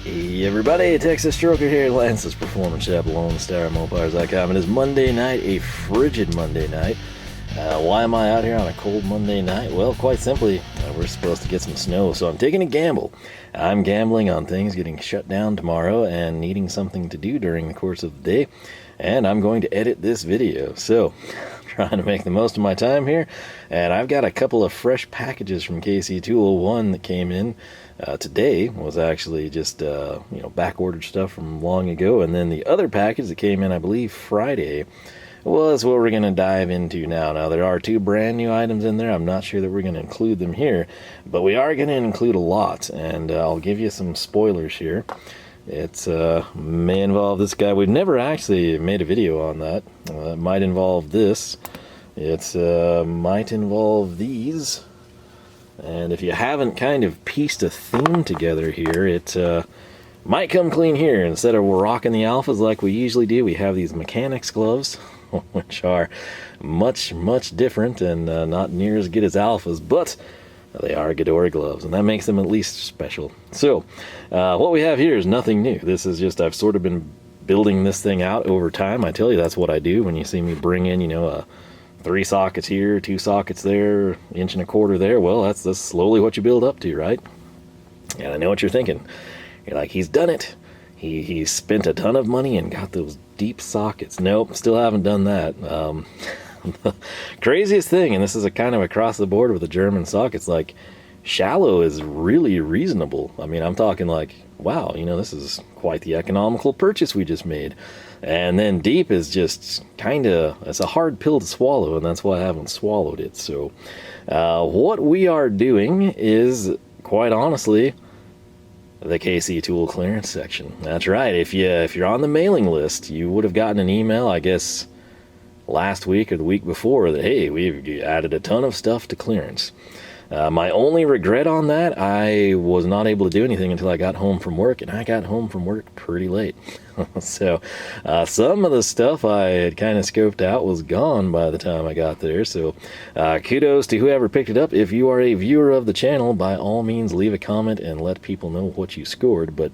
Hey everybody, Texas Stroker here, Lance's Performance Shop, Lone Star Mopars.com. It is Monday night, a frigid Monday night. Why am I out here on a cold Monday night? Well, quite simply, we're supposed to get some snow, so I'm taking a gamble. I'm gambling on things getting shut down tomorrow and needing something to do during the course of the day, and I'm going to edit this video. So, I'm trying to make the most of my time here, and I've got a couple of fresh packages from KC Tool. One that came in today was actually just back-ordered stuff from long ago, and then the other package that came in, I believe, Friday, was what we're going to dive into now. Now, there are two brand new items in there. I'm not sure that we're going to include them here, but we are going to include a lot, and I'll give you some spoilers here. It may involve this guy. We've never actually made a video on that. It might involve this. It might involve these. And if you haven't kind of pieced a theme together here, it might come clean here. Instead of rocking the alphas like we usually do, we have these mechanics gloves, which are much, much different and not near as good as alphas, but they are Gedore gloves, and that makes them at least special. So, what we have here is nothing new. This is just, I've sort of been building this thing out over time. I tell you, that's what I do when you see me bring in, 3 sockets here, 2 sockets there, 1.25 inches there. Well, that's slowly what you build up to, right? And I know what you're thinking. You're like, he's done it. He spent a ton of money and got those deep sockets. Nope, still haven't done that. The craziest thing, and this is a kind of across the board with the German sockets, like, shallow is really reasonable. I mean, I'm talking like, wow, this is quite the economical purchase we just made. And then deep is just it's a hard pill to swallow, and that's why I haven't swallowed it. So what we are doing is, quite honestly, the KC Tool clearance section. That's right. If you're on the mailing list, you would have gotten an email, I guess, last week or the week before, that, hey, we've added a ton of stuff to clearance. My only regret on that, I was not able to do anything until I got home from work, and I got home from work pretty late. So some of the stuff I had kind of scoped out was gone by the time I got there. So kudos to whoever picked it up. If you are a viewer of the channel, by all means leave a comment and let people know what you scored. But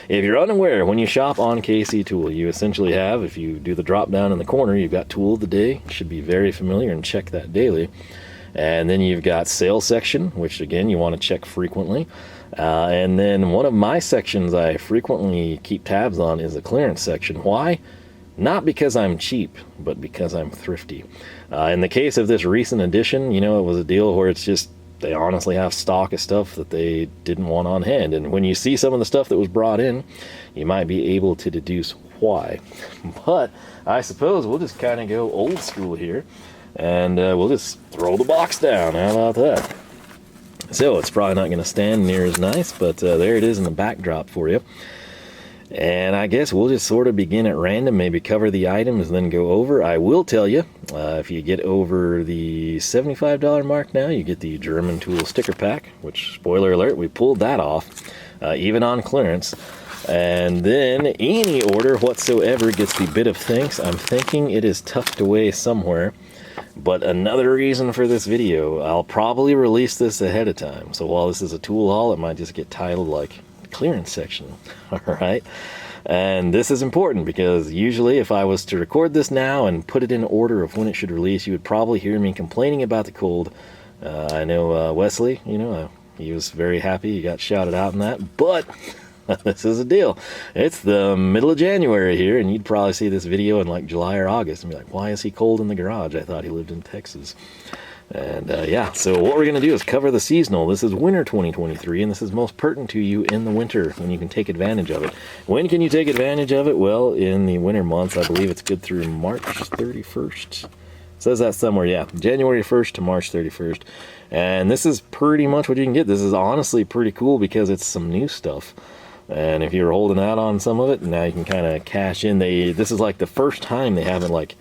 if you're unaware, when you shop on KC Tool, you essentially have, if you do the drop down in the corner, you've got Tool of the Day. Should be very familiar, and check that daily. And then you've got sales section, which again you want to check frequently. And then one of my sections I frequently keep tabs on is the clearance section. Why? Not because I'm cheap, but because I'm thrifty. In the case of this recent edition, it was a deal where it's just, they honestly have stock of stuff that they didn't want on hand. And when you see some of the stuff that was brought in, you might be able to deduce why. But I suppose we'll just kind of go old school here. And we'll just throw the box down. How about that? So it's probably not going to stand near as nice, but there it is in the backdrop for you. And I guess we'll just sort of begin at random, maybe cover the items and then go over. I will tell you, if you get over the $75 mark now, you get the German Tool sticker pack, which, spoiler alert, we pulled that off, even on clearance. And then any order whatsoever gets the bit of thanks. I'm thinking it is tucked away somewhere. But another reason for this video, I'll probably release this ahead of time. So while this is a tool haul, it might just get titled like clearance section. Alright? And this is important because usually if I was to record this now and put it in order of when it should release, you would probably hear me complaining about the cold. I know Wesley, he was very happy. He got shouted out in that. But this is a deal. It's the middle of January here, and you'd probably see this video in like July or August and be like, why is he cold in the garage? I thought he lived in Texas. And yeah, so what we're going to do is cover the seasonal. This is winter 2023, and this is most pertinent to you in the winter when you can take advantage of it. When can you take advantage of it? Well, in the winter months, I believe it's good through March 31st. It says that somewhere, yeah. January 1st to March 31st. And this is pretty much what you can get. This is honestly pretty cool because it's some new stuff. And if you were holding out on some of it, now you can kind of cash in. This is like the first time they haven't like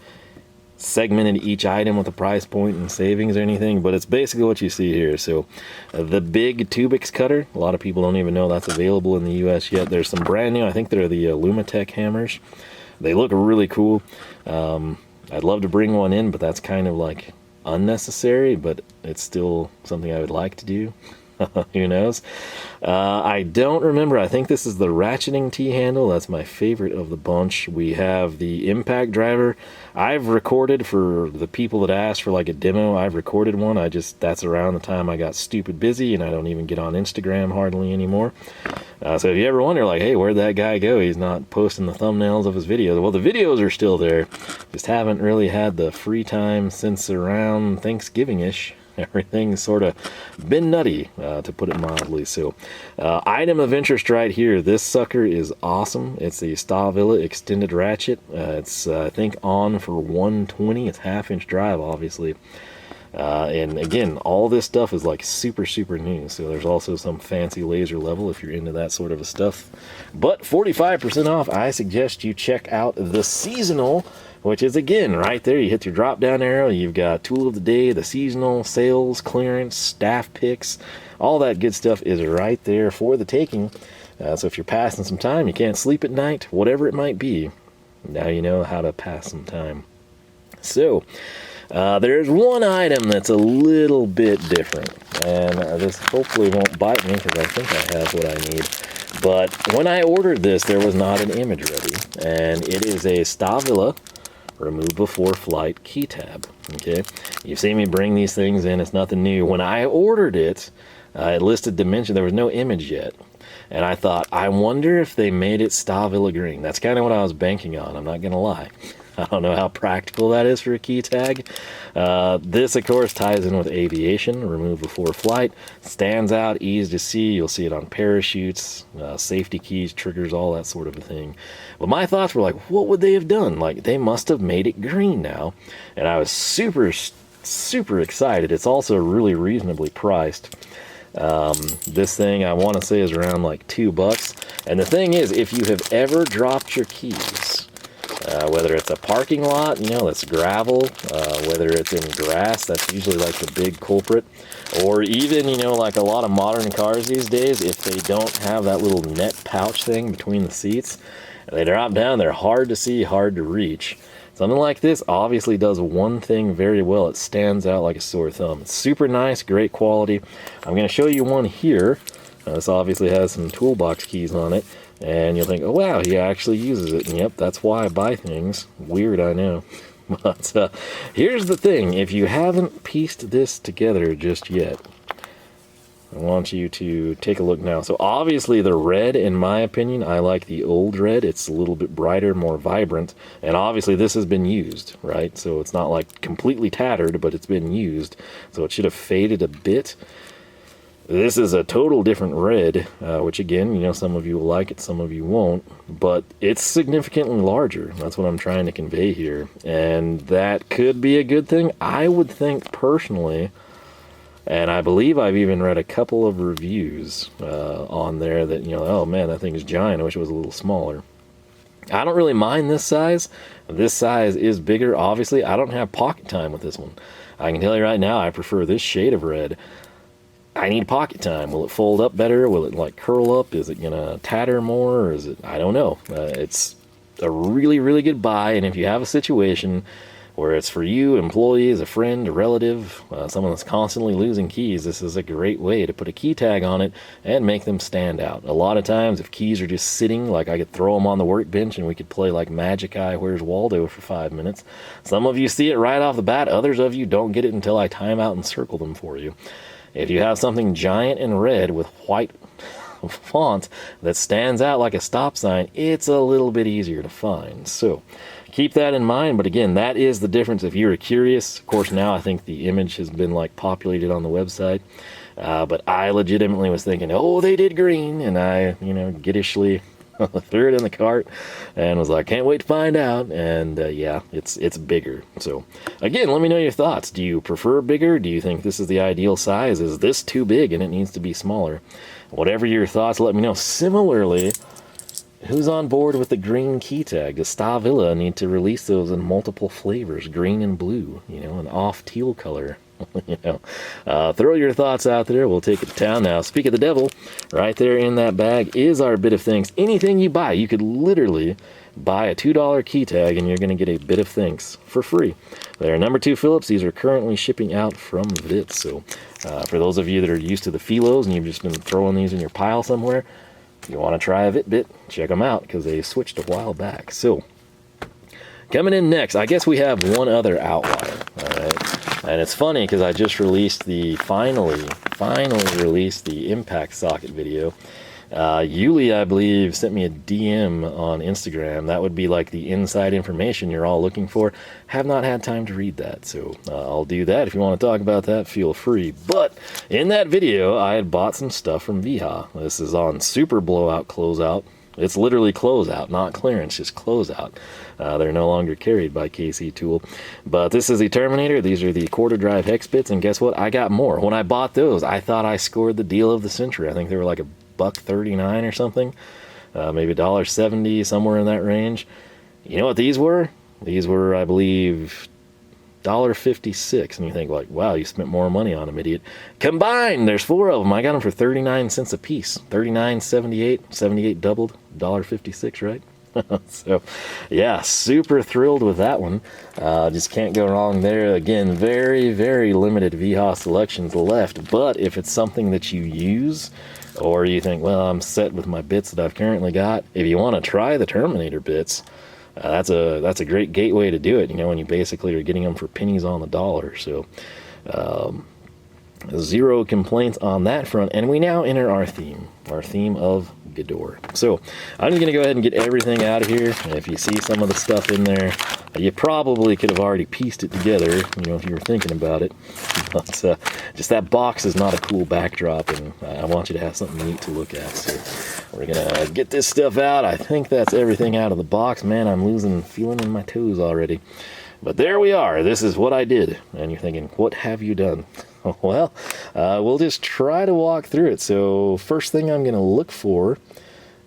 segmented each item with a price point and savings or anything, but it's basically what you see here. So the big Tubix cutter, a lot of people don't even know that's available in the US yet. There's some brand new, I think they're the Lumatech hammers. They look really cool. I'd love to bring one in, but that's kind of like unnecessary, but it's still something I would like to do. Who knows? I don't remember. I think this is the Ratcheting T-handle. That's my favorite of the bunch. We have the impact driver. I've recorded for the people that asked for like a demo. I've recorded one. That's around the time I got stupid busy and I don't even get on Instagram hardly anymore. So if you ever wonder like, hey, where'd that guy go? He's not posting the thumbnails of his videos. Well, the videos are still there. Just haven't really had the free time since around Thanksgiving-ish. Everything's sort of been nutty, to put it mildly. So, item of interest right here. This sucker is awesome. It's the Stahlwille extended ratchet. It's, I think, on for 120. It's half-inch drive, obviously. And again, all this stuff is like super, super new. So there's also some fancy laser level if you're into that sort of stuff. But 45% off, I suggest you check out the seasonal, which is again right there. You hit your drop down arrow, you've got tool of the day, the seasonal, sales, clearance, staff picks, all that good stuff is right there for the taking. So if you're passing some time, you can't sleep at night, whatever it might be, now you know how to pass some time. So there's one item that's a little bit different, and this hopefully won't bite me because I think I have what I need. But when I ordered this, there was not an image ready, and it is a Stahlwille remove before flight key tab. Okay, you've seen me bring these things in. It's nothing new. When I ordered it, it listed dimension. There was no image yet, and I thought, I wonder if they made it Stahlwille green. That's kind of what I was banking on. I'm not gonna lie. I don't know how practical that is for a key tag. This, of course, ties in with aviation, remove before flight. Stands out, easy to see. You'll see it on parachutes, safety keys, triggers, all that sort of a thing. But my thoughts were like, what would they have done? Like, they must have made it green now. And I was super, super excited. It's also really reasonably priced. This thing, I want to say, is around like $2. And the thing is, if you have ever dropped your keys, whether it's a parking lot, you know, that's gravel, whether it's in grass, that's usually like the big culprit, or even, you know, like a lot of modern cars these days, if they don't have that little net pouch thing between the seats, they drop down, they're hard to see, hard to reach. Something like this obviously does one thing very well. It stands out like a sore thumb. It's super nice, great quality. I'm going to show you one here. This obviously has some toolbox keys on it. And you'll think, oh wow, he actually uses it. And yep, that's why I buy things. Weird, I know. But here's the thing. If you haven't pieced this together just yet, I want you to take a look now. So obviously the red, in my opinion, I like the old red. It's a little bit brighter, more vibrant. And obviously this has been used, right? So it's not like completely tattered, but it's been used. So it should have faded a bit. This is a total different red, which again, you know, some of you will like it, some of you won't, but it's significantly larger. That's what I'm trying to convey here. And that could be a good thing. I would think personally, and I believe I've even read a couple of reviews on there that, you know, oh man, that thing is giant. I wish it was a little smaller. I don't really mind this size. This size is bigger. Obviously, I don't have pocket time with this one. I can tell you right now, I prefer this shade of red. I need pocket time. Will it fold up better? Will it like curl up? Is it gonna tatter more? Or is it, I don't know. It's a really, really good buy. And if you have a situation where it's for you, employees, a friend, a relative, someone that's constantly losing keys, this is a great way to put a key tag on it and make them stand out. A lot of times if keys are just sitting, like I could throw them on the workbench and we could play like Magic Eye Where's Waldo for 5 minutes. Some of you see it right off the bat. Others of you don't get it until I time out and circle them for you. If you have something giant and red with white font that stands out like a stop sign, it's a little bit easier to find. So keep that in mind. But again, that is the difference. If you're curious, of course, now I think the image has been like populated on the website. But I legitimately was thinking, oh, they did green. And I, you know, giddishly threw it in the cart and was like, can't wait to find out. And yeah, it's bigger. So again, let me know your thoughts. Do you prefer bigger? Do you think this is the ideal size? Is this too big and it needs to be smaller? Whatever your thoughts, let me know. Similarly, who's on board with the green key tag? Does Stahlwille need to release those in multiple flavors, green and blue, you know, an off teal color? You know, throw your thoughts out there. We'll take it to town now. Speak of the devil, right there in that bag is our bit of things. Anything you buy, you could literally buy a $2 key tag and you're going to get a bit of things for free. They're number 2 Phillips. These are currently shipping out from Vits. So for those of you that are used to the Philos and you've just been throwing these in your pile somewhere, if you want to try a Vit bit, check them out because they switched a while back. So coming in next, I guess we have one other outlier. All right, and it's funny because I just released the finally released the impact socket video. Yuli, I believe, sent me a DM on Instagram. That would be like the inside information you're all looking for. Have not had time to read that, so I'll do that. If you want to talk about that, feel free. But in that video, I had bought some stuff from Wiha. This is on Super Blowout Closeout. It's literally closeout, not clearance, just closeout. They're no longer carried by KC Tool. But this is the Terminator. These are the quarter drive Hex Bits, and guess what? I got more. When I bought those, I thought I scored the deal of the century. I think they were like $1.39 or something, maybe $1.70, somewhere in that range. You know what these were? These were, I believe, $1.56, and you think like, wow, you spent more money on them, idiot. Combined, there's 4 of them. I got them for 39 cents a piece. 39.78, 78 doubled, $1.56, right? So yeah, super thrilled with that one. Just can't go wrong there. Again, very, very limited Wiha selections left, but if it's something that you use, or you think, well, I'm set with my bits that I've currently got, if you want to try the Terminator bits, that's a great gateway to do it, you know, when you basically are getting them for pennies on the dollar. So zero complaints on that front. And we now enter our theme of Gedore. So I'm just going to go ahead and get everything out of here. And if you see some of the stuff in there, you probably could have already pieced it together, you know, if you were thinking about it. But just that box is not a cool backdrop, and I want you to have something neat to look at. So we're going to get this stuff out. I think that's everything out of the box. Man, I'm losing feeling in my toes already. But there we are. This is what I did. And you're thinking, what have you done? Well, we'll just try to walk through it. So first thing I'm going to look for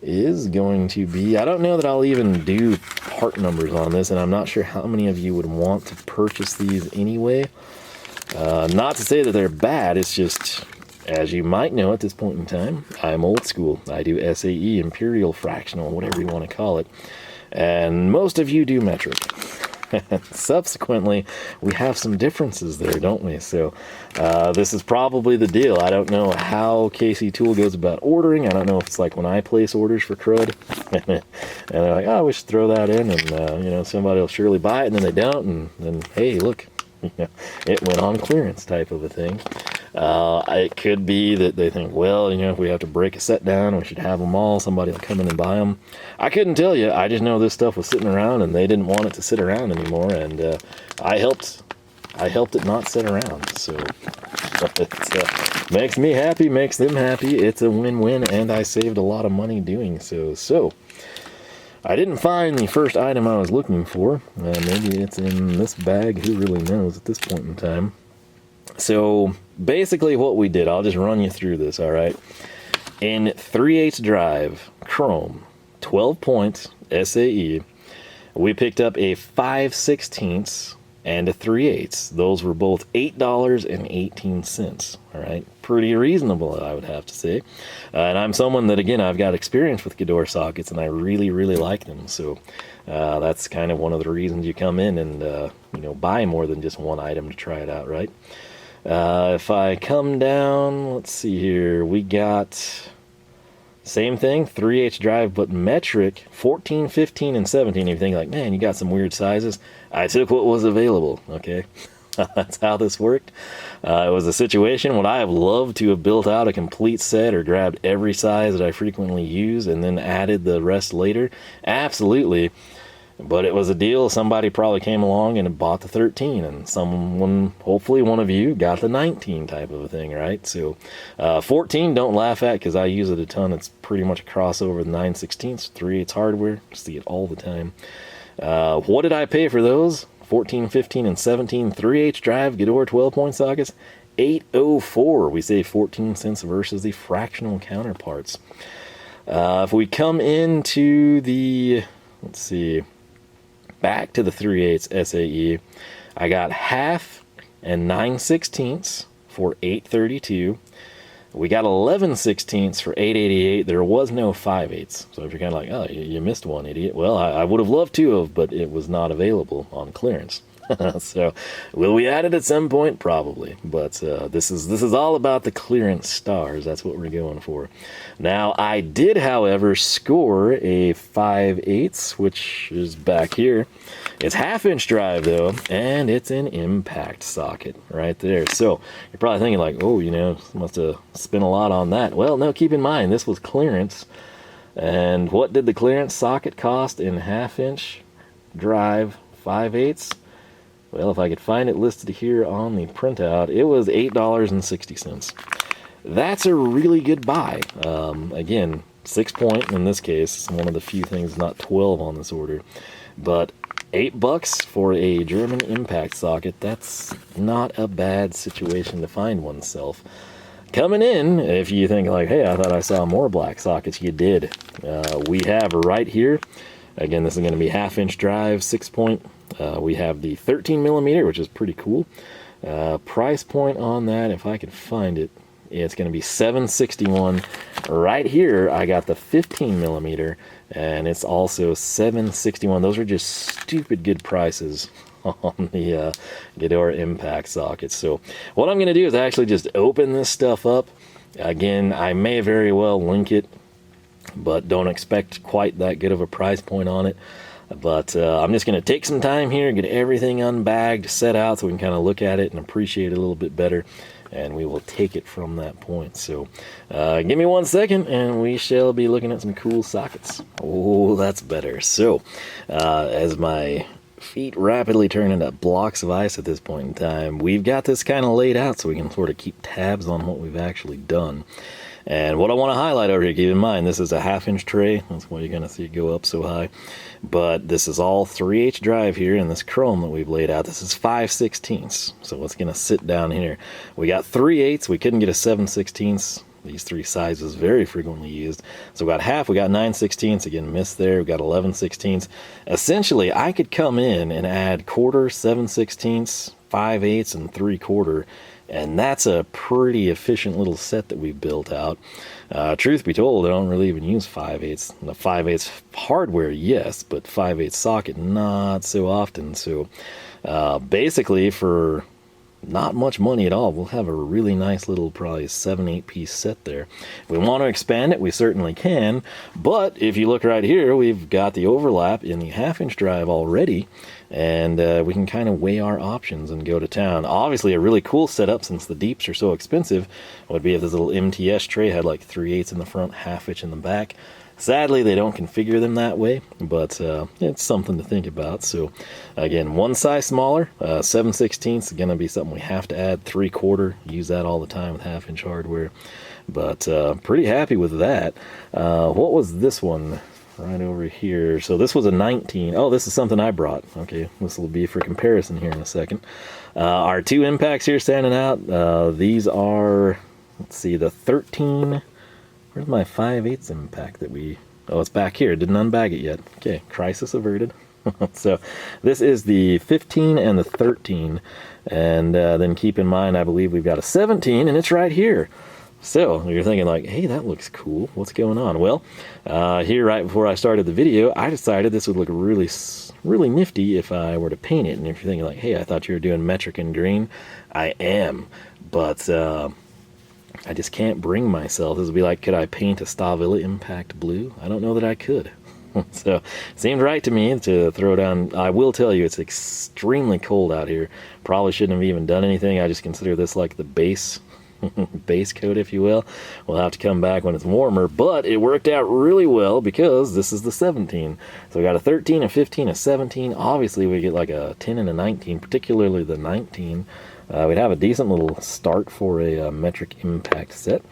is going to be, I don't know that I'll even do part numbers on this, and I'm not sure how many of you would want to purchase these anyway. Not to say that they're bad, it's just, as you might know at this point in time, I'm old school. I do SAE, Imperial Fractional, whatever you want to call it. And most of you do metric. Subsequently, we have some differences there, don't we? So this is probably the deal. I don't know how KC Tool goes about ordering. I don't know if it's like when I place orders for crud and they're like, oh, we should throw that in, and you know, somebody will surely buy it, and then they don't, and then hey, look, it went on clearance type of a thing. It could be that they think, well, you know, if we have to break a set down, we should have them all. Somebody will come in and buy them. I couldn't tell you. I just know this stuff was sitting around, and they didn't want it to sit around anymore. And I helped it not sit around. So it makes me happy, makes them happy. It's a win-win, and I saved a lot of money doing so. So I didn't find the first item I was looking for. Maybe it's in this bag. Who really knows at this point in time? So basically what we did, I'll just run you through this, all right? In 3/8 drive, chrome, 12 points, SAE, we picked up a 5/16 and a 3/8. Those were both $8.18, all right? Pretty reasonable, I would have to say. And I'm someone that, again, I've got experience with Gedore sockets, and I really, really like them. So that's kind of one of the reasons you come in and, you know, buy more than just one item to try it out, right? If I come down, let's see here, we got same thing, 3/8 drive, but metric, 14, 15, and 17. You think like, man, you got some weird sizes. I took what was available, okay? That's how this worked. It was a situation would I have loved to have built out a complete set or grabbed every size that I frequently use and then added the rest later? Absolutely. But it was a deal. Somebody probably came along and bought the 13, and someone, hopefully one of you, got the 19 type of a thing, right? So 14, don't laugh at, because I use it a ton. It's pretty much a crossover, the 9/16, 3/8 hardware. See it all the time. What did I pay for those? 14, 15, and 17 3/8 drive Gedore 12-point sockets? $8.04. We save 14 cents versus the fractional counterparts. If we come into the, let's see, back to the 3/8 SAE, I got half and 9/16 for $8.32. We got 11/16 for $8.88. There was no 5/8. So if you're kind of like, oh, you missed one, idiot. Well, I would have loved to have, but it was not available on clearance. So will we add it at some point? Probably. But this is all about the clearance stars. That's what we're going for. Now, I did, however, score a 5/8, which is back here. It's 1/2-inch drive, though, and it's an impact socket right there. So you're probably thinking like, oh, you know, must have spent a lot on that. Well, no, keep in mind, this was clearance. And what did the clearance socket cost in 1/2-inch drive 5/8? Well, if I could find it listed here on the printout, it was $8.60. That's a really good buy. Again, 6-point in this case. It's one of the few things not 12 on this order. But $8 for a German impact socket, that's not a bad situation to find oneself. Coming in, if you think like, hey, I thought I saw more black sockets, you did. We have right here, again, this is going to be 1/2-inch drive, 6-point. We have the 13mm, which is pretty cool. Price point on that, if I could find it, it's going to be $761. Right here, I got the 15mm, and it's also $761. Those are just stupid good prices on the Gedore impact sockets. So what I'm going to do is actually just open this stuff up. Again, I may very well link it, but don't expect quite that good of a price point on it. But I'm just going to take some time here, get everything unbagged, set out, so we can kind of look at it and appreciate it a little bit better, and we will take it from that point. So give me 1 second, and we shall be looking at some cool sockets. Oh, that's better. So as my feet rapidly turn into blocks of ice at this point in time, we've got this kind of laid out so we can sort of keep tabs on what we've actually done. And what I want to highlight over here, keep in mind, this is a 1/2-inch tray. That's why you're going to see it go up so high. But this is all 3/8 drive here in this chrome that we've laid out. This is 5/16. So it's going to sit down here. We got 3/8. We couldn't get a 7/16. These three sizes very frequently used. So we got half, we got 9/16. Again, missed there. We got 11/16. Essentially, I could come in and add 1/4, 7/16, 5/8, and 3/4. And that's a pretty efficient little set that we've built out. Truth be told, I don't really even use 5/8. The 5/8 hardware, yes, but 5/8 socket, not so often. So basically, for not much money at all, we'll have a really nice little, probably 7-8 piece set there. If we want to expand it, we certainly can. But if you look right here, we've got the overlap in the 1/2-inch drive already. And we can kind of weigh our options and go to town. Obviously, a really cool setup, since the deeps are so expensive, would be if this little MTS tray had like 3/8 in the front, 1/2-inch in the back. Sadly, they don't configure them that way, but it's something to think about. So, again, one size smaller, 7/16 is going to be something we have to add. 3/4, use that all the time with 1/2-inch hardware. But pretty happy with that. What was this one? Right over here. So this was a 19. Oh, this is something I brought. Okay, this will be for comparison here in a second. Our two impacts here standing out. These are, let's see, the 13. Where's my 5/8 impact that we... Oh, it's back here. Didn't unbag it yet. Okay, crisis averted. So this is the 15 and the 13. And then keep in mind, I believe we've got a 17, and it's right here. So you're thinking like, hey, that looks cool. What's going on? Well, here right before I started the video, I decided this would look really, really nifty if I were to paint it. And if you're thinking like, hey, I thought you were doing metric and green, I am. But I just can't bring myself. This would be like, could I paint a Stahlwille Impact blue? I don't know that I could. So it seemed right to me to throw down. I will tell you, it's extremely cold out here. Probably shouldn't have even done anything. I just consider this like the base coat, if you will. We'll have to come back when it's warmer, but it worked out really well because this is the 17. So we got a 13, a 15, a 17. Obviously, we get like a 10 and a 19, particularly the 19. We'd have a decent little start for a metric impact set,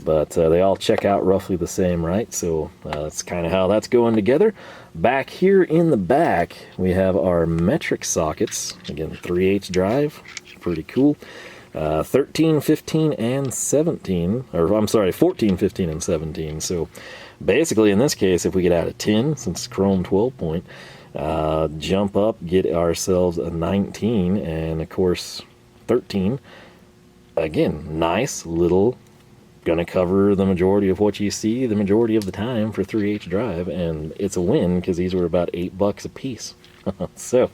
but they all check out roughly the same, right? So that's kind of how that's going together. Back here in the back, we have our metric sockets. Again, 3/8 drive, pretty cool. 13, 15, and 17, or I'm sorry, 14, 15, and 17. So basically in this case, if we get out a 10, since Chrome 12 point, jump up, get ourselves a 19, and of course 13. Again, nice little going to cover the majority of what you see the majority of the time for 3/8 drive, and it's a win because these were about $8 a piece. So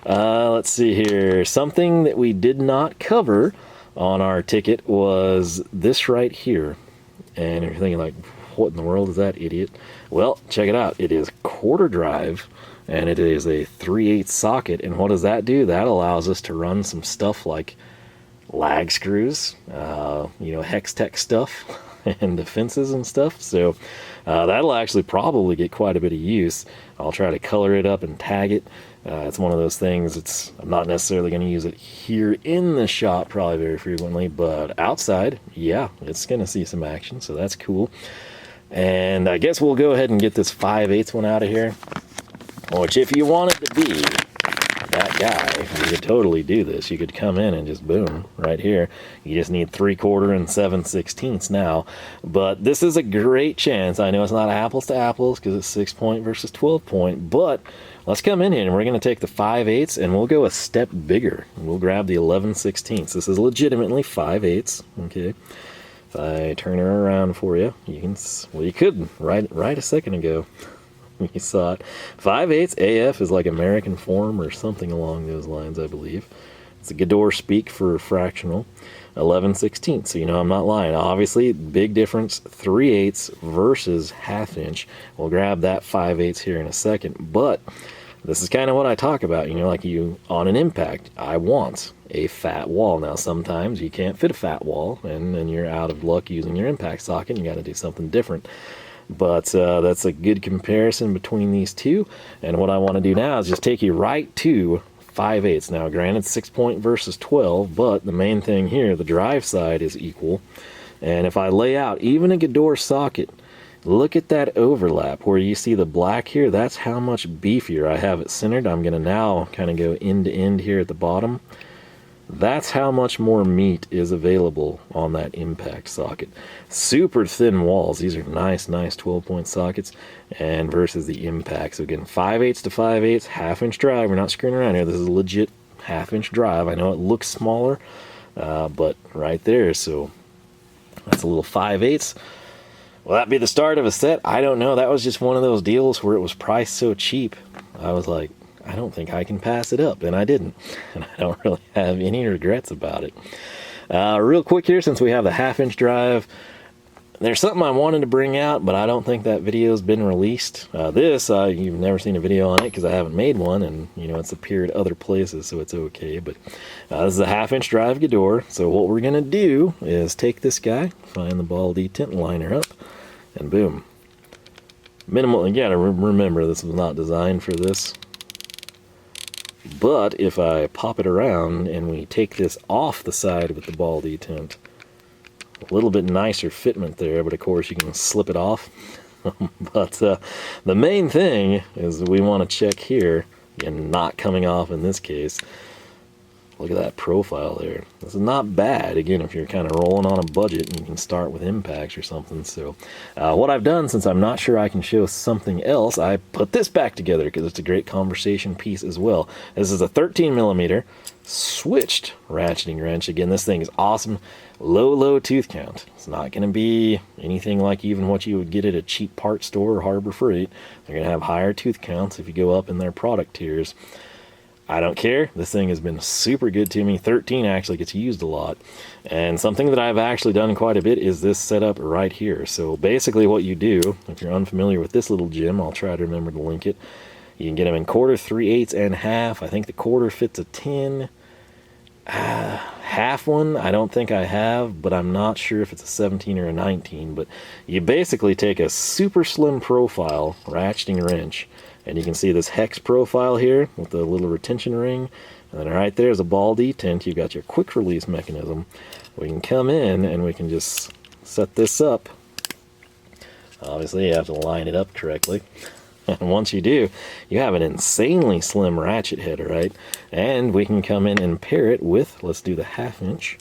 let's see here. Something that we did not cover on our ticket was this right here. And if you're thinking like, what in the world is that, idiot? Well, check it out. It is quarter drive, and it is a 3/8 socket. And what does that do? That allows us to run some stuff like lag screws, you know, hex tech stuff, and defenses and stuff. So that'll actually probably get quite a bit of use. I'll try to color it up and tag it. It's one of those things, I'm not necessarily going to use it here in the shop probably very frequently, but outside, yeah, it's going to see some action, so that's cool. And I guess we'll go ahead and get this 5/8 one out of here, which if you wanted to be that guy, you could totally do this. You could come in and just boom, right here. You just need 3/4 and 7/16 now. But this is a great chance. I know it's not apples to apples because it's 6-point versus 12-point, but let's come in here and we're going to take the 5/8 and we'll go a step bigger. We'll grab the 11/16. This is legitimately 5/8. Okay. If I turn her around for you, you can, well, you could right a second ago. You saw it. 5/8 AF is like American form or something along those lines, I believe. It's a Gedore speak for fractional. 11/16. So, you know, I'm not lying. Obviously, big difference. 3/8 versus 1/2 inch. We'll grab that 5/8 here in a second. But this is kind of what I talk about. You know, like you on an impact, I want a fat wall. Now, sometimes you can't fit a fat wall, and then you're out of luck using your impact socket. You got to do something different. But that's a good comparison between these two. And what I want to do now is just take you right to 5/8. Now, granted, 6-point versus 12, but the main thing here, the drive side is equal. And if I lay out even a Gedore socket, look at that overlap where you see the black here. That's how much beefier I have it centered. I'm going to now kind of go end to end here at the bottom. That's how much more meat is available on that impact socket. Super thin walls. These are nice 12-point sockets, and versus the impact. So again, 5/8 to 5/8, 1/2 inch drive. We're not screwing around here. This is a legit 1/2 inch drive. I know it looks smaller, but right there. So that's a little 5/8. Will that be the start of a set? I don't know. That was just one of those deals where it was priced so cheap. I was like, I don't think I can pass it up, and I didn't. And I don't really have any regrets about it. Real quick here, since we have the 1/2 inch drive, there's something I wanted to bring out, but I don't think that video's been released. You've never seen a video on it because I haven't made one, and you know it's appeared other places, so it's okay. But this is a 1/2 inch drive Gedore. So what we're gonna do is take this guy, find the ball detent, line her up, and boom. Minimal. You gotta remember this was not designed for this. But if I pop it around and we take this off the side with the ball detent, a little bit nicer fitment there, but of course you can slip it off. But the main thing is we want to check here, and not coming off in this case. Look at that profile there. This is not bad, again, if you're kind of rolling on a budget and you can start with impacts or something. So what I've done, since I'm not sure I can show something else, I put this back together because it's a great conversation piece as well. This is a 13mm switched ratcheting wrench. Again, this thing is awesome. Low tooth count. It's not going to be anything like even what you would get at a cheap parts store or Harbor Freight. They're going to have higher tooth counts if you go up in their product tiers. I don't care. This thing has been super good to me. 13 actually gets used a lot. And something that I've actually done quite a bit is this setup right here. So basically what you do, if you're unfamiliar with this little gem, I'll try to remember to link it. You can get them in 1/4, 3/8, and 1/2. I think the 1/4 fits a 10. 1/2 one, I don't think I have, but I'm not sure if it's a 17 or a 19. But you basically take a super slim profile ratcheting wrench, and you can see this hex profile here with the little retention ring. And then right there is a ball detent. You've got your quick release mechanism. We can come in and we can just set this up. Obviously, you have to line it up correctly. And once you do, you have an insanely slim ratchet head, right? And we can come in and pair it with, let's do the 1/2 inch.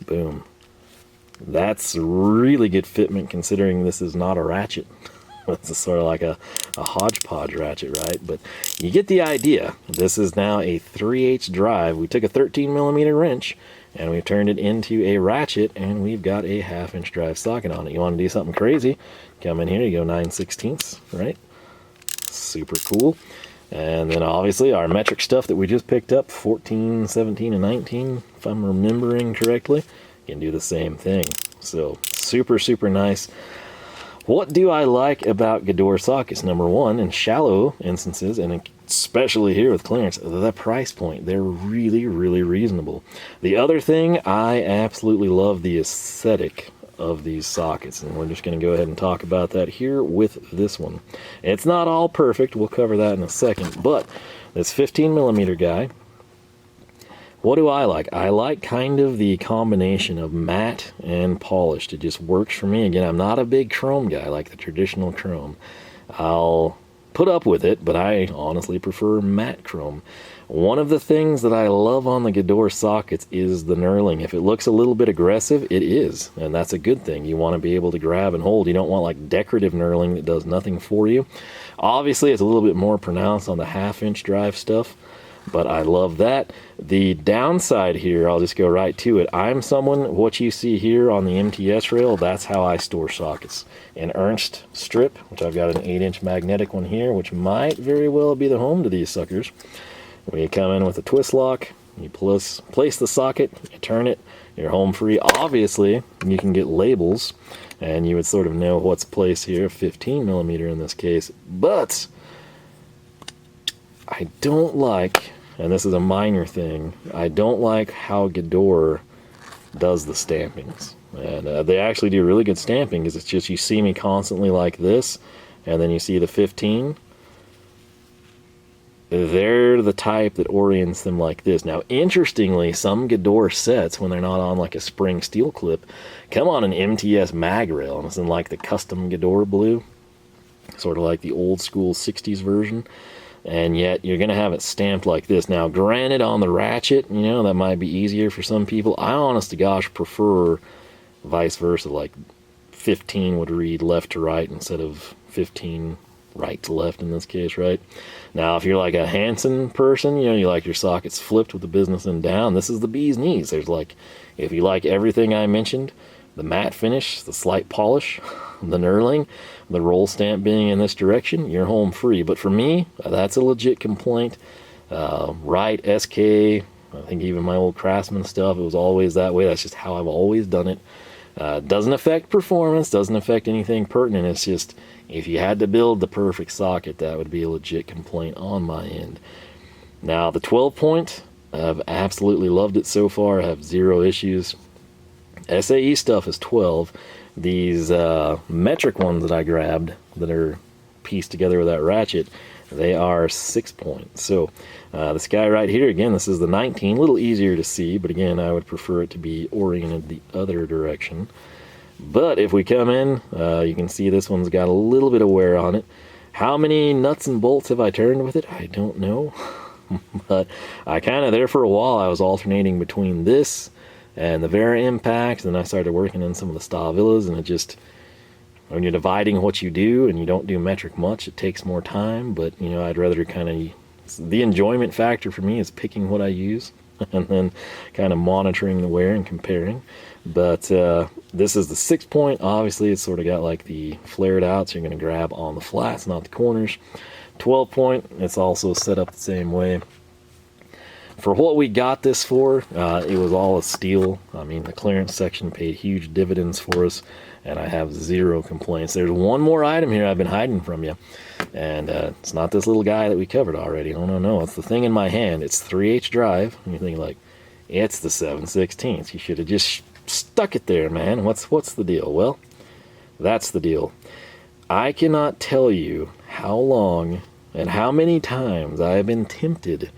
Boom. That's really good fitment considering this is not a ratchet. It's sort of like a hodgepodge ratchet, right? But you get the idea. This is now a 3/8 drive. We took a 13mm wrench and we've turned it into a ratchet, and we've got a 1/2 inch drive socket on it. You want to do something crazy, come in here, you go 9/16, right? Super cool. And then obviously our metric stuff that we just picked up, 14, 17, and 19, if I'm remembering correctly, you can do the same thing. So super, super nice. What do I like about Gedore sockets? Number one, in shallow instances, and especially here with clearance, the price point. They're really, really reasonable. The other thing, I absolutely love the aesthetic of these sockets, and we're just going to go ahead and talk about that here with this one. It's not all perfect, we'll cover that in a second, but this 15mm guy, what do I like? I like kind of the combination of matte and polished. It just works for me. Again, I'm not a big chrome guy, like the traditional chrome. I'll put up with it, but I honestly prefer matte chrome. One of the things that I love on the Gedore sockets is the knurling. If it looks a little bit aggressive, it is, and that's a good thing. You want to be able to grab and hold. You don't want like decorative knurling that does nothing for you. Obviously, it's a little bit more pronounced on the 1/2 inch drive stuff, but I love that. The downside here, I'll just go right to it. I'm someone, what you see here on the MTS rail, that's how I store sockets. An Ernst strip, which I've got an 8-inch magnetic one here, which might very well be the home to these suckers. When you come in with a twist lock, you place the socket, you turn it, you're home free. Obviously, you can get labels, and you would sort of know what's placed here, 15mm in this case, but I don't like, and this is a minor thing, I don't like how Gedore does the stampings. And they actually do really good stamping, because it's just, you see me constantly like this, and then you see the 15. They're the type that orients them like this. Now, interestingly, some Gedore sets, when they're not on like a spring steel clip, come on an MTS mag rail, and it's in like the custom Gedore blue, sort of like the old school 60s version. And yet you're going to have it stamped like this. Now, granted, on the Ratchet, you know, that might be easier for some people. I, honest to gosh, prefer vice versa. Like 15 would read left to right instead of 15 right to left in this case, right? Now, if you're like a Hansen person, you know, you like your sockets flipped with the business end down, this is the bee's knees. There's like, if you like everything I mentioned, the matte finish, the slight polish, the knurling, the roll stamp being in this direction, you're home free. But for me, that's a legit complaint. Right, SK, I think even my old Craftsman stuff, it was always that way. That's just how I've always done it. Doesn't affect performance, doesn't affect anything pertinent. It's just, if you had to build the perfect socket, that would be a legit complaint on my end. Now, the 12 point, I've absolutely loved it so far. I have zero issues. SAE stuff is 12. These metric ones that I grabbed that are pieced together with that ratchet, they are 6 point. So this guy right here, again, this is the 19, a little easier to see, but again, I would prefer it to be oriented the other direction. But if we come in, you can see this one's got a little bit of wear on it. How many nuts and bolts have I turned with it? I don't know. But I kind of, there for a while, I was alternating between this and the Vera Impacts, and then I started working on some of the Stahlwilles, and it just, when you're dividing what you do and you don't do metric much, it takes more time. But, you know, I'd rather kind of, the enjoyment factor for me is picking what I use and then kind of monitoring the wear and comparing. But this is the 6 point. Obviously, it's sort of got like the flared out, so you're going to grab on the flats, not the corners. 12 point, it's also set up the same way. For what we got this for, it was all a steal. I mean, the clearance section paid huge dividends for us, and I have zero complaints. There's one more item here I've been hiding from you, and it's not this little guy that we covered already. Oh, no, it's the thing in my hand. It's 3H drive, and you think like, it's the 7/16. You should have just stuck it there, man. What's the deal? Well, that's the deal. I cannot tell you how long and how many times I have been tempted.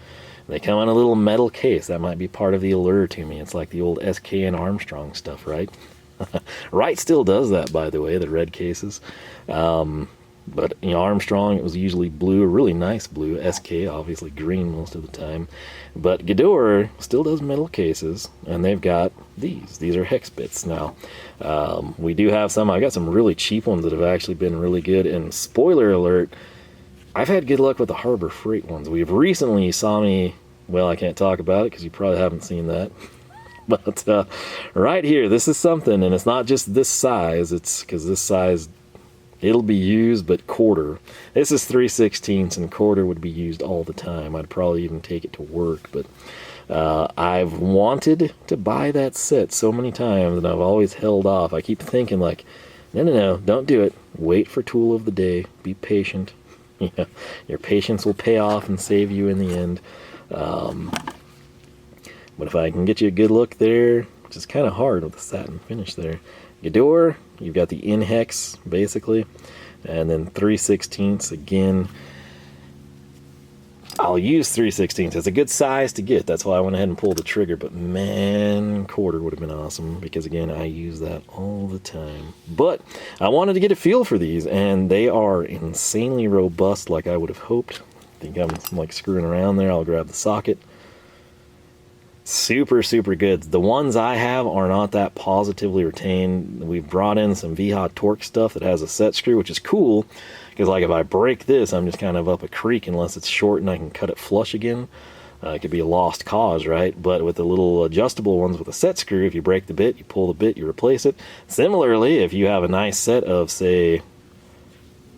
They come in a little metal case. That might be part of the allure to me. It's like the old SK and Armstrong stuff, right? Wright still does that, by the way, the red cases. But, you know, Armstrong, it was usually blue, a really nice blue. SK, obviously green most of the time. But Gedore still does metal cases, and they've got these. These are Hex Bits. Now, we do have some. I got some really cheap ones that have actually been really good. And spoiler alert, I've had good luck with the Harbor Freight ones. We've recently, you saw me, well, I can't talk about it because you probably haven't seen that. But right here, this is something, and it's not just this size. It's because this size, it'll be used, but quarter. This is 3/16, and quarter would be used all the time. I'd probably even take it to work, but I've wanted to buy that set so many times, and I've always held off. I keep thinking like, no, don't do it. Wait for tool of the day. Be patient. Yeah, your patience will pay off and save you in the end. But if I can get you a good look there, which is kind of hard with the satin finish there. Gedore, you've got the in-hex, basically. And then 3/16 again. I'll use 3/16. It's a good size to get. That's why I went ahead and pulled the trigger. But man, quarter would have been awesome. Because again, I use that all the time. But I wanted to get a feel for these. And they are insanely robust like I would have hoped. I think I'm like screwing around there. I'll grab the socket. Super, super good. The ones I have are not that positively retained. We've brought in some Wiha torque stuff that has a set screw, which is cool, because like if I break this, I'm just kind of up a creek unless it's short and I can cut it flush again. It could be a lost cause, right? But with the little adjustable ones with a set screw, if you break the bit, you pull the bit, you replace it. Similarly, if you have a nice set of, say,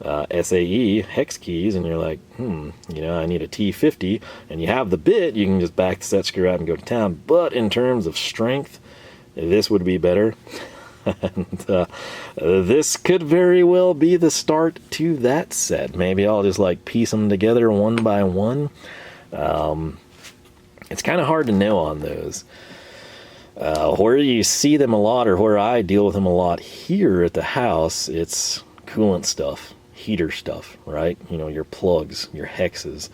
SAE hex keys and you're like, I need a T50, and you have the bit, you can just back the set screw out and go to town. But in terms of strength, this would be better. And this could very well be the start to that set. Maybe I'll just like piece them together one by one. It's kind of hard to know on those. Where you see them a lot, or where I deal with them a lot here at the house, it's coolant stuff. Heater stuff, right? Your plugs, your hexes.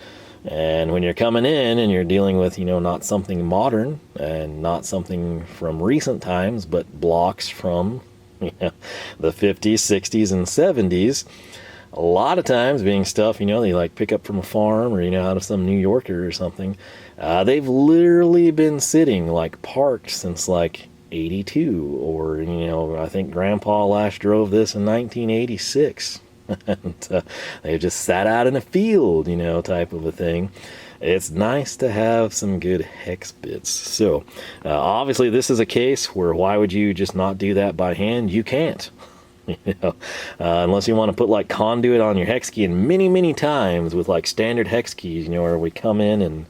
And when you're coming in and you're dealing with, not something modern and not something from recent times, but blocks from the 50s, 60s, and 70s, a lot of times being stuff, they like pick up from a farm or, out of some New Yorker or something, they've literally been sitting like parked since like 82, or, I think Grandpa last drove this in 1986. And they just sat out in a field, type of a thing. It's nice to have some good hex bits. So obviously this is a case where why would you just not do that by hand? You can't. Unless you want to put like conduit on your hex key. And many times with like standard hex keys, where we come in and,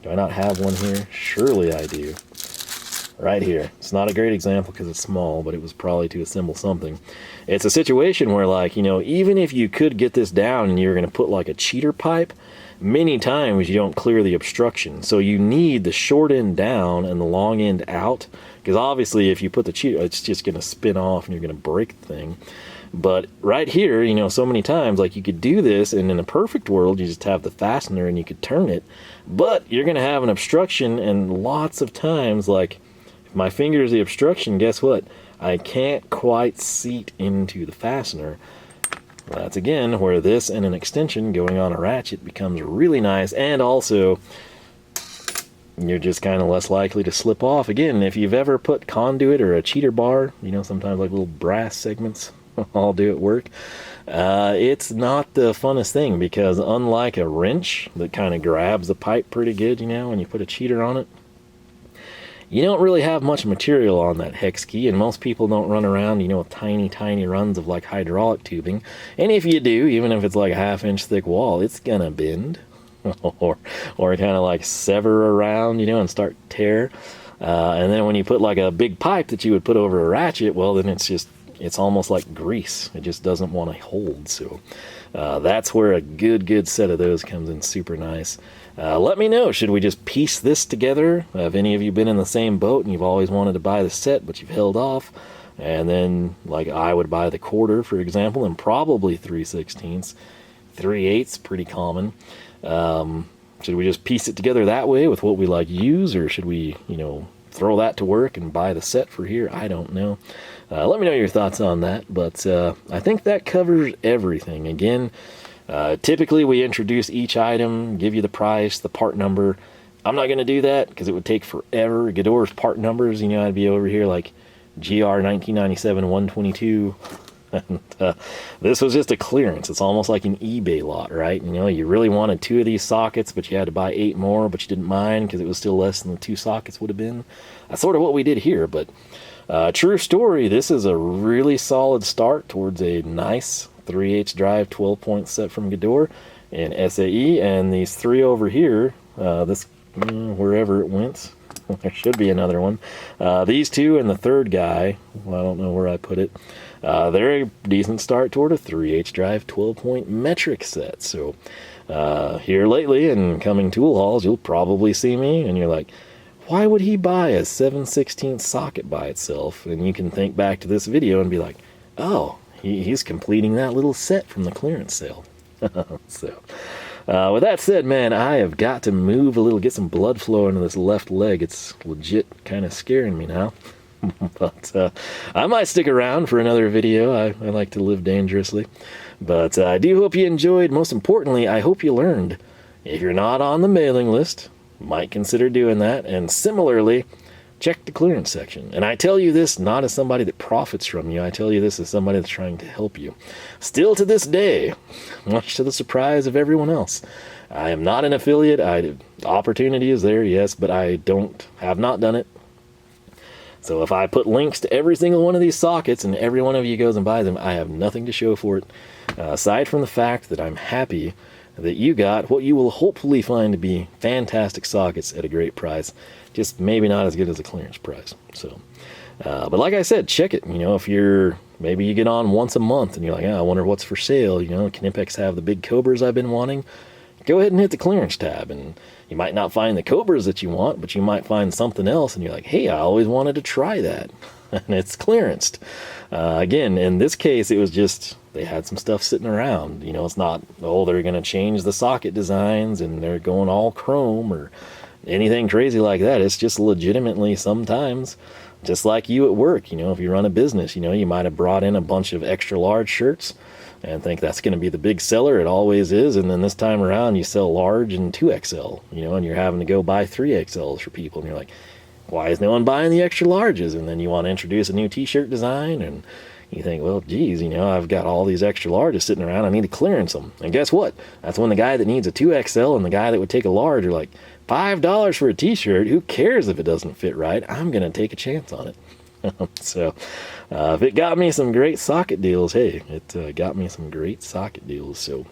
do I not have one here? Surely I do. Right here. It's not a great example because it's small, but it was probably to assemble something. It's a situation where, like, even if you could get this down and you're going to put like a cheater pipe, many times you don't clear the obstruction. So you need the short end down and the long end out, because obviously if you put the cheater, it's just going to spin off and you're going to break the thing. But right here, so many times, like, you could do this, and in a perfect world, you just have the fastener and you could turn it. But you're going to have an obstruction, and lots of times, like, if my finger is the obstruction, guess what? I can't quite seat into the fastener. That's again where this and an extension going on a ratchet becomes really nice, and also you're just kind of less likely to slip off. Again, if you've ever put conduit or a cheater bar, sometimes like little brass segments all do at work, it's not the funnest thing, because unlike a wrench that kind of grabs the pipe pretty good, when you put a cheater on it, you don't really have much material on that hex key, and most people don't run around, with tiny runs of like hydraulic tubing. And if you do, even if it's like a 1/2 inch thick wall, it's gonna bend or kind of like sever around, and start to tear. And then when you put like a big pipe that you would put over a ratchet, well, then it's almost like grease. It just doesn't want to hold. So that's where a good set of those comes in super nice. Let me know, should we just piece this together? Have any of you been in the same boat and you've always wanted to buy the set, but you've held off? And then, like, I would buy the quarter, for example, and probably 3/16. 3/8's pretty common. Should we just piece it together that way with what we like use, or should we, throw that to work and buy the set for here? I don't know. Let me know your thoughts on that, but I think that covers everything. Again, typically we introduce each item, give you the price, the part number. I'm not going to do that because it would take forever. Gedore's part numbers, I'd be over here like GR 1997 122 And this was just a clearance. It's almost like an eBay lot, right? You know, you really wanted 2 of these sockets, but you had to buy 8 more, but you didn't mind because it was still less than the 2 sockets would have been. That's sort of what we did here, but true story, this is a really solid start towards a nice 3/8 drive 12-point set from Gedore and SAE, and these 3 over here, wherever it went, there should be another one. These 2 and the third guy, well, I don't know where I put it, they're a decent start toward a 3/8 drive 12-point metric set. So here lately in coming tool hauls, you'll probably see me and you're like, why would he buy a 7/16 socket by itself? And you can think back to this video and be like, oh, he's completing that little set from the clearance sale. So with that said, man, I have got to move a little, get some blood flow into this left leg. It's legit kind of scaring me now. But I might stick around for another video. I like to live dangerously. But I do hope you enjoyed. Most importantly, I hope you learned. If you're not on the mailing list, might consider doing that. And similarly, check the clearance section. And I tell you this not as somebody that profits from you. I tell you this as somebody that's trying to help you. Still to this day, much to the surprise of everyone else, I am not an affiliate. Opportunity is there, yes, but I have not done it. So if I put links to every single one of these sockets and every one of you goes and buys them, I have nothing to show for it, aside from the fact that I'm happy that you got what you will hopefully find to be fantastic sockets at a great price, just maybe not as good as a clearance price. So, but like I said, check it. You know, if maybe you get on once a month and you're like, I wonder what's for sale. You know, can Impex have the big Cobras I've been wanting? Go ahead and hit the clearance tab, and you might not find the Cobras that you want, but you might find something else, and you're like, hey, I always wanted to try that, and it's clearanced. Again, in this case, it was just, they had some stuff sitting around. You know, it's not, oh, they're going to change the socket designs, and they're going all chrome, or anything crazy like that. It's just legitimately sometimes, just like you at work, you know, if you run a business, you know, you might have brought in a bunch of extra large shirts, and think that's going to be the big seller. It always is. And then this time around, you sell large and 2XL, you know, and you're having to go buy 3XLs for people. And you're like, why is no one buying the extra larges? And then you want to introduce a new t-shirt design, and you think, well, geez, you know, I've got all these extra larges sitting around. I need to clearance them. And guess what? That's when the guy that needs a 2XL and the guy that would take a large are like, $5 for a t-shirt. Who cares if it doesn't fit right? I'm going to take a chance on it. So if it got me some great socket deals, hey, it got me some great socket deals. So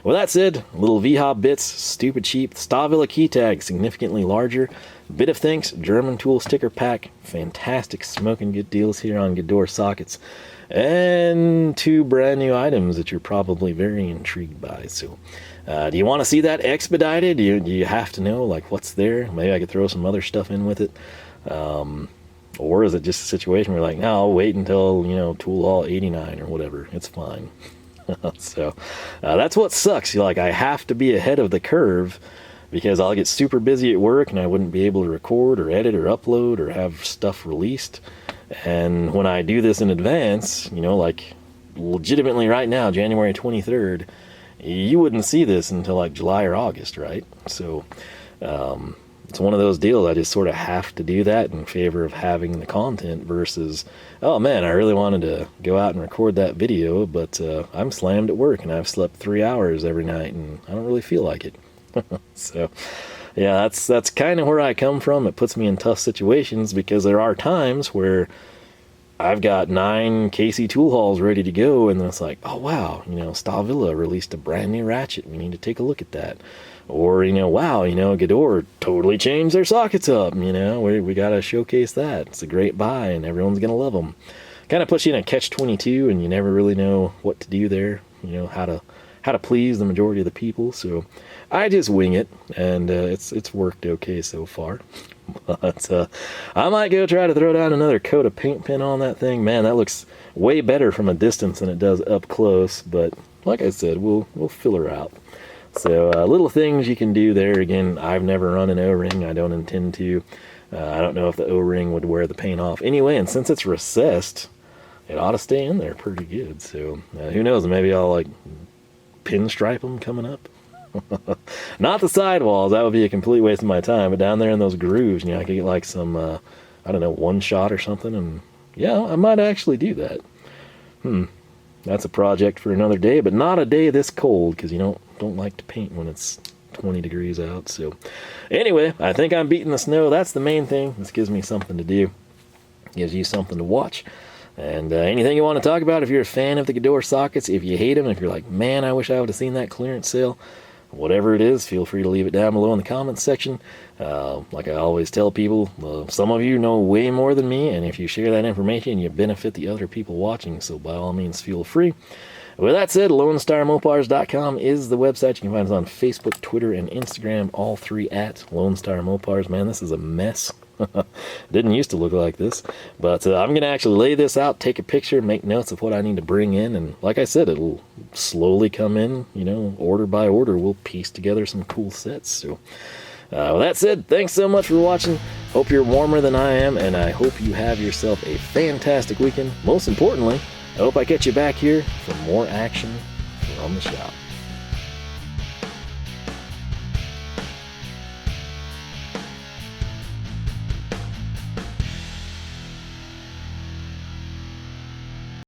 with that said, little Wiha bits, stupid cheap, Stahlwille key tag, significantly larger, bit of thanks, German tool sticker pack, fantastic smoking good deals here on Gedore sockets, and 2 brand new items that you're probably very intrigued by. So do you want to see that expedited? Do you have to know like what's there? Maybe I could throw some other stuff in with it. Or is it just a situation where you're like, no, I'll wait until, you know, Tool Haul 89 or whatever. It's fine. So that's what sucks. You're like, I have to be ahead of the curve because I'll get super busy at work and I wouldn't be able to record or edit or upload or have stuff released. And when I do this in advance, you know, like legitimately right now, January 23rd, you wouldn't see this until like July or August, right? So it's one of those deals. I just sort of have to do that in favor of having the content versus, oh man, I really wanted to go out and record that video, but I'm slammed at work and I've slept 3 hours every night and I don't really feel like it. So yeah, that's kind of where I come from. It puts me in tough situations because there are times where I've got 9 KC tool hauls ready to go, and then it's like, oh wow, you know, Stahlwille released a brand new Ratchet. We need to take a look at that. Or, you know, wow, you know, Gedore totally changed their sockets up, you know, we got to showcase that. It's a great buy, and everyone's going to love them. Kind of puts you in a catch-22, and you never really know what to do there, you know, how to please the majority of the people. So I just wing it, and it's worked okay so far. But I might go try to throw down another coat of paint pen on that thing. Man, that looks way better from a distance than it does up close, but like I said, we'll fill her out. So little things you can do there. Again, I've never run an O-ring. I don't intend to. I don't know if the O-ring would wear the paint off anyway, and since it's recessed, it ought to stay in there pretty good. So who knows, maybe I'll like pinstripe them coming up. Not the sidewalls, that would be a complete waste of my time, but down there in those grooves, you know, I could get like some I don't know, one shot or something, and yeah, I might actually do that. That's a project for another day, but not a day this cold, because you don't like to paint when it's 20 degrees out. So anyway, I think I'm beating the snow. That's the main thing. This gives me something to do. Gives you something to watch. And anything you want to talk about, if you're a fan of the Gedore sockets, if you hate them, if you're like, man, I wish I would have seen that clearance sale, whatever it is, feel free to leave it down below in the comments section. Like I always tell people, some of you know way more than me, and if you share that information, you benefit the other people watching, so by all means, feel free. With that said, LoneStarMopars.com is the website. You can find us on Facebook, Twitter, and Instagram, all three at Lone Star Mopars. Man, this is a mess. Didn't used to look like this, but I'm going to actually lay this out, take a picture, make notes of what I need to bring in, and like I said, it'll slowly come in, order by order. We'll piece together some cool sets. So with that said, thanks so much for watching. Hope you're warmer than I am, and I hope you have yourself a fantastic weekend. Most importantly, I hope I catch you back here for more action from the shop.